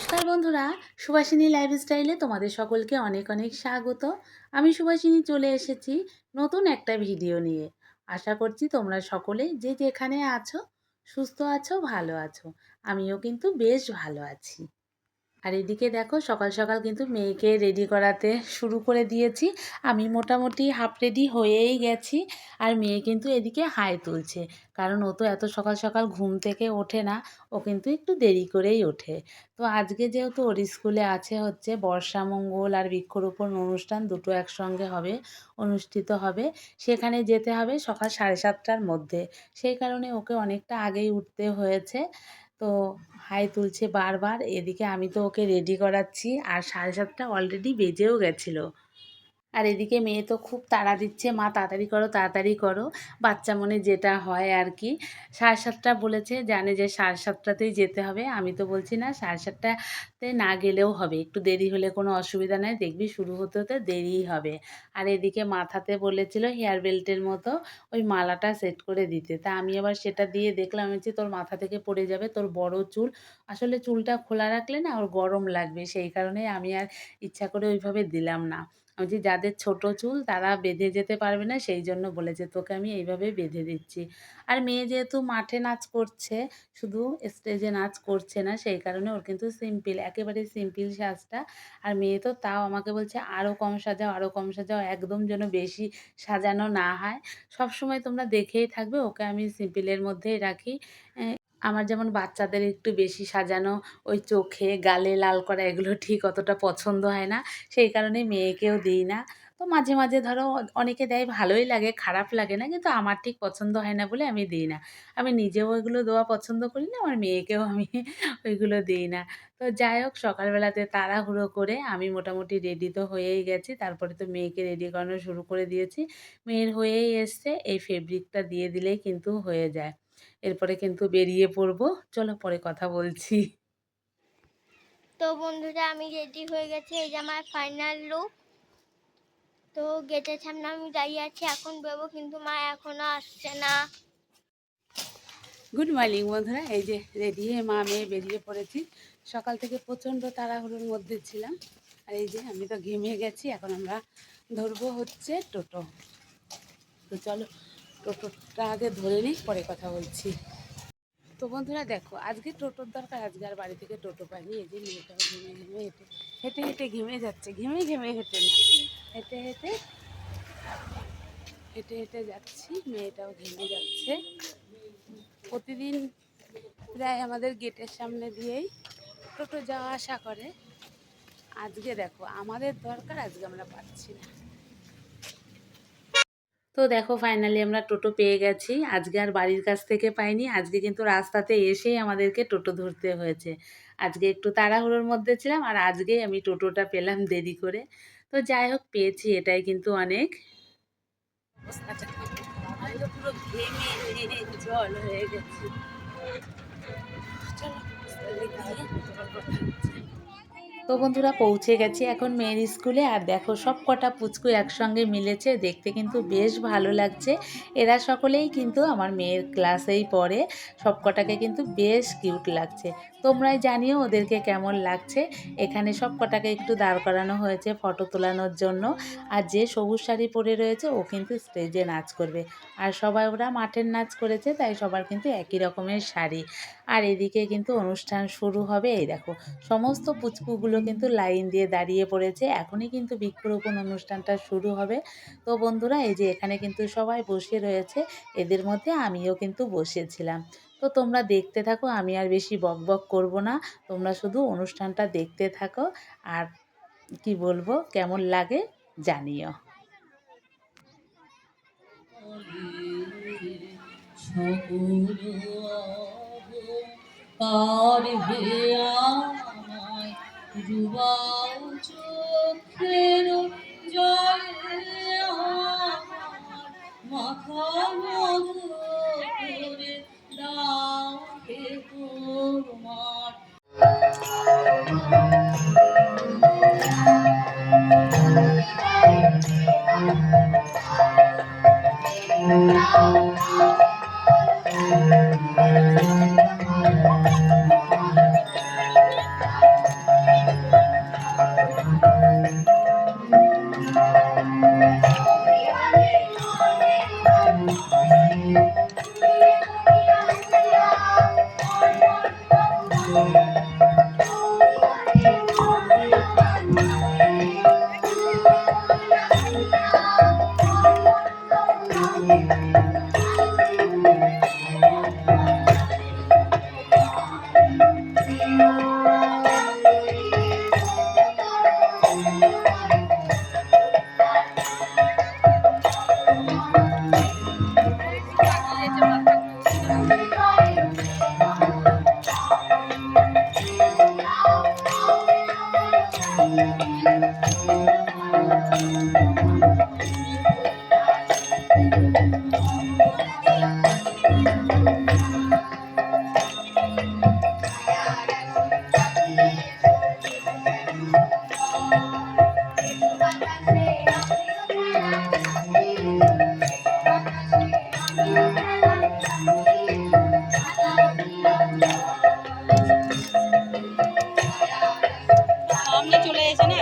নমস্কার বন্ধুরা, সুভাষিনী লাইফস্টাইলে তোমাদের সকলকে অনেক অনেক স্বাগত। আমি সুভাষিনী চলে এসেছি নতুন একটা ভিডিও নিয়ে। আশা করছি তোমরা সকলে যে যেখানে আছো সুস্থ আছো, ভালো আছো। আমিও কিন্তু বেশ ভালো আছি। আর এদিকে দেখো সকাল সকাল কিন্তু মেয়েকে রেডি করাতে শুরু করে দিয়েছি। আমি মোটামুটি হাফ রেডি হয়েই গেছি। আর মেয়ে কিন্তু এদিকে হাই তুলছে, কারণ ও তো এত সকাল সকাল ঘুম থেকে ওঠে না, ও কিন্তু একটু দেরি করেই ওঠে। তো আজকে যেহেতু ওর স্কুলে আছে হচ্ছে বর্ষামঙ্গল আর বৃক্ষরোপণ অনুষ্ঠান, দুটো একসঙ্গে হবে, অনুষ্ঠিত হবে। সেখানে যেতে হবে সকাল 7:30টার মধ্যে। সেই কারণে ওকে অনেকটা আগেই উঠতে হয়েছে। তো হাই তুলছে বারবার, এদিকে আমি তো ওকে রেডি করাচ্ছি আর 7:30টা অলরেডি বেজেও গেছিলো। আর এদিকে মেয়ে তো খুব তাড়া দিচ্ছে, মা তাড়াতাড়ি করো তাড়াতাড়ি করো, বাচ্চা মনে যেটা হয় আর কি। 7:30টা বলেছে, জানে যে 7:30টাতেই যেতে হবে। আমি তো বলছি না 7:30টাতে না গেলেও হবে, একটু দেরি হলে কোনো অসুবিধা নেই, দেখবি শুরু হতে হতে দেরিই হবে। আর এদিকে মাথাতে বলেছিল হেয়ার বেল্টের মতো ওই মালাটা সেট করে দিতে, তা আমি আবার সেটা দিয়ে দেখলাম যে তোর মাথা থেকে পড়ে যাবে, তোর বড় চুল, আসলে চুলটা খোলা রাখলে না ওর গরম লাগবে, সেই কারণে আমি আর ইচ্ছা করে ওইভাবে দিলাম না। ওই যে যাদের ছোট চুল তারা বেঁধে যেতে পারবে না, সেই জন্য বলেছে তোকে আমি এইভাবে বেঁধে দিচ্ছি। আর মেয়ে যেহেতু মাঠে নাচ করছে, শুধু স্টেজে নাচ করছে না, সেই কারণে ওর কিন্তু সিম্পল, একেবারে সিম্পল সাজটা। আর মেয়ে তো তাও আমাকে বলছে আরও কম সাজাও, আরও কম সাজাও, একদম যেন বেশি সাজানো না হয়। সব সময় তোমরা দেখেই থাকবে ওকে আমি সিম্পলের মধ্যেই রাখি। আমার যেমন বাচ্চাদের একটু বেশি সাজানো, ওই চোখে গালে লাল করা, এগুলো ঠিক অতটা পছন্দ হয় না, সেই কারণে মেয়েকেও দিই না। তো মাঝে মাঝে ধরো অনেকে দেয়, ভালোই লাগে, খারাপ লাগে না, কিন্তু আমার ঠিক পছন্দ হয় না বলে আমি দিই না। আমি নিজেও ওইগুলো দেওয়া পছন্দ করি না, আমার মেয়েকেও আমি ওইগুলো দিই না। তো যাই হোক, সকালবেলাতে তাড়াহুড়ো করে আমি মোটামুটি রেডি তো হয়েই গেছি, তারপরে তো মেয়েকে রেডি করানো শুরু করে দিয়েছি। মেয়ের হয়েই এসছে, এই ফেব্রিকটা দিয়ে দিলেই কিন্তু হয়ে যায়। এরপরে কিন্তু বেরিয়ে পড়বো। চলো পরে কথা বলছি। তো বন্ধুরা, আমি রেডি হয়ে গেছি, এই যে আমার ফাইনাল লুক। তো গেটের সামনে আমি দাঁড়িয়ে আছি, এখন বেরোবো, কিন্তু মা এখনো আসছে না। গুড মর্নিং বন্ধুরা, এই যে রেডি হয়ে মা মেয়ে বেরিয়ে পড়েছি। সকাল থেকে প্রচণ্ড তাড়াহুড়োর মধ্যে ছিলাম। আর এই যে আমি তো ঘেমে গেছি, এখন আমরা ধরবো হচ্ছে টোটো। তো চলো টোটোটা আগে ধরে নিই, পরে কথা বলছি। তো বন্ধুরা দেখো, আজকে টোটোর দরকার, আজকে আর বাড়ি থেকে টোটো পাইনি। এই যে মেয়েটাও ঘেমে ঘেমে হেঁটে হেঁটে হেঁটে ঘেমে যাচ্ছে, ঘেমে ঘেমে হেঁটে না, হেঁটে হেঁটে হেঁটে হেঁটে যাচ্ছি, মেয়েটাও ঘেমে যাচ্ছে। প্রতিদিন প্রায় আমাদের গেটের সামনে দিয়েই টোটো যাওয়া আসা করে। আজকে দেখো আমাদের দরকার, আজকে আমরা পাচ্ছি না। তো দেখো ফাইনালি আমরা টোটো পেয়ে গেছি। আজকে আর বাড়ির কাছ থেকে পাইনি, আজকে কিন্তু রাস্তাতে এসেই আমাদেরকে টোটো ধরতে হয়েছে। আজকে একটু তাড়াহুড়োর মধ্যে ছিলাম, আর আজকেই আমি টোটোটা পেলাম দেরি করে। তো যাই হোক, পেয়েছি, এটাই কিন্তু অনেক। আমি তো পুরো ঘেমে জল হয়ে গেছি। চলো তো বন্ধুরা পৌঁছে গেছি এখন মেয়ের স্কুলে। আর দেখো সব কটা পুচকু একসঙ্গে মিলেছে, দেখতে কিন্তু বেশ ভালো লাগছে। এরা সকলেই কিন্তু আমার মেয়ের ক্লাসেই পড়ে, সব কটাকে কিন্তু বেশ কিউট লাগছে। তোমরাই জানিও ওদেরকে কেমন লাগছে। এখানে সব কটাকে একটু দাঁড় করানো হয়েছে ফটো তোলানোর জন্য। আর যে সবুজ শাড়ি পরে রয়েছে ও কিন্তু স্টেজে নাচ করবে। আর সবাই ওরা মাঠের নাচ করেছে, তাই সবার কিন্তু একই রকমের শাড়ি। আর এদিকে কিন্তু অনুষ্ঠান শুরু হবে, এই দেখো সমস্ত পুচকুগুলো কিন্তু লাইন দিয়ে দাঁড়িয়ে পড়েছে, এখনই কিন্তু বৃক্ষরোপণ অনুষ্ঠানটা শুরু হবে। তো বন্ধুরা এই যে এখানে কিন্তু সবাই বসে রয়েছে, এদের মধ্যে আমিও কিন্তু বসেছিলাম। তো তোমরা দেখতে থাকো, আমি আর বেশি বক বক করবো না, তোমরা শুধু অনুষ্ঠানটা দেখতে থাকো। আর কি বলবো, কেমন লাগে জানিও। পার হে আমায় ডুবাও চোখের জলে, আমার মাথা মধু করে দাও হে তোমার। সামনে চলে এসে না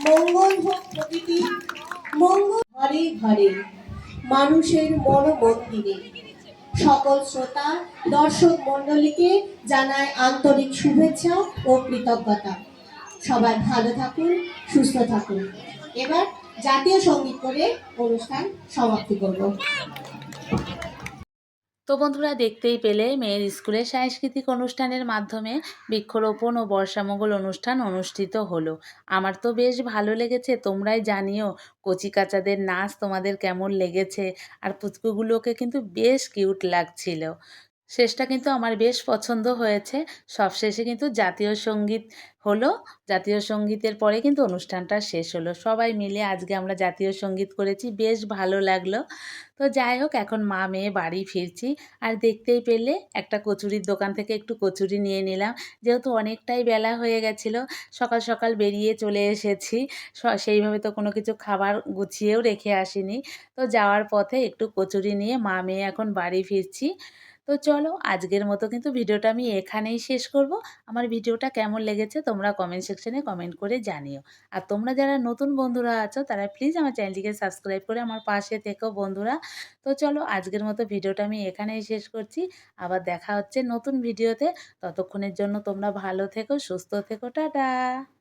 মঙ্গল হোক প্রকৃতি, মঙ্গল ঘরে ঘরে, মানুষের মন মন্দিরে। সকল শ্রোতা দর্শক মণ্ডলীকে জানায় আন্তরিক শুভেচ্ছা ও কৃতজ্ঞতা। সবাই ভালো থাকুন, সুস্থ থাকুন। এবার জাতীয় সঙ্গীত করে অনুষ্ঠান সমাপ্তি করব। তো বন্ধুরা দেখতেই পেলে মেয়ের স্কুলের সাংস্কৃতিক অনুষ্ঠানের মাধ্যমে বৃক্ষরোপণ ও বর্ষামঙ্গল অনুষ্ঠান অনুষ্ঠিত হলো। আমার তো বেশ ভালো লেগেছে, তোমরাই জানিও কচিকাচাদের নাচ তোমাদের কেমন লেগেছে। আর পুচকুগুলোকে কিন্তু বেশ কিউট লাগছিল। শেষটা কিন্তু আমার বেশ পছন্দ হয়েছে। সবশেষে কিন্তু জাতীয় সঙ্গীত হলো। জাতীয় সঙ্গীতের পরে কিন্তু অনুষ্ঠানটা শেষ হলো। সবাই মিলে আজকে আমরা জাতীয় সঙ্গীত করেছি, বেশ ভালো লাগলো। তো যাই হোক, এখন মা মেয়ে বাড়ি ফিরছি। আর দেখতেই পেলে একটা কচুরির দোকান থেকে একটু কচুরি নিয়ে নিলাম, যেহেতু অনেকটাই বেলা হয়ে গেছিলো। সকাল সকাল বেরিয়ে চলে এসেছি, সেইভাবে তো কোনো কিছু খাবার গুছিয়েও রেখে আসিনি। তো যাওয়ার পথে একটু কচুরি নিয়ে মা মেয়ে এখন বাড়ি ফিরছি। তো চলো, আজকের মতো কিন্তু ভিডিওটা আমি এখানেই শেষ করব। আমার ভিডিওটা কেমন লেগেছে তোমরা কমেন্ট সেকশনে কমেন্ট করে জানিও। আর তোমরা যারা নতুন বন্ধুরা আছো তারা প্লিজ আমার চ্যানেলটিকে সাবস্ক্রাইব করে আমার পাশে থেকো বন্ধুরা। তো চলো, আজকের মতো ভিডিওটা আমি এখানেই শেষ করছি। আবার দেখা হচ্ছে নতুন ভিডিওতে। ততক্ষণের জন্য তোমরা ভালো থেকো, সুস্থ থেকো, টাটা।